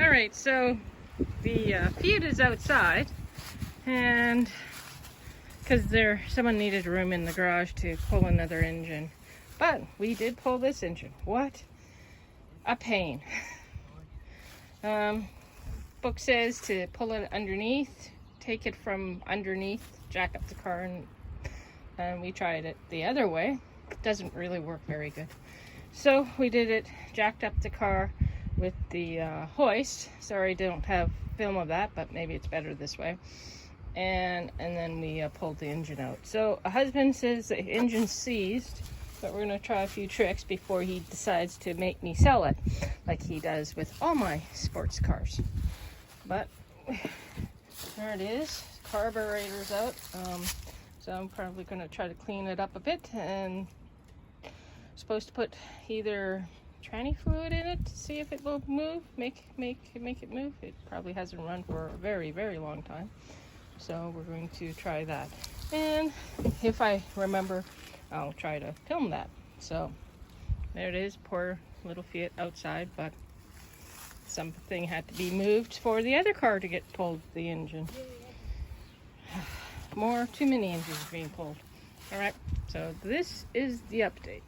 All right, so the Fiat is outside, and because someone needed room in the garage to pull another engine, but we did pull this engine. What a pain. Book says to pull it underneath, take it from underneath, jack up the car, and we tried it the other way. It doesn't really work very good. So we did it, jacked up the car with the hoist. Sorry, I don't have film of that, but maybe it's better this way. And then we pulled the engine out. So a husband says the engine's seized, but we're gonna try a few tricks before he decides to make me sell it, like he does with all my sports cars. But there it is, carburetor's out. So I'm probably gonna try to clean it up a bit, and supposed to put either tranny fluid in it to see if it will move, make it move. It probably hasn't run for a very, very long time. So we're going to try that. And if I remember, I'll try to film that. So there it is, poor little Fiat outside, but something had to be moved for the other car to get pulled, the engine. Too many engines being pulled. All right, so this is the update.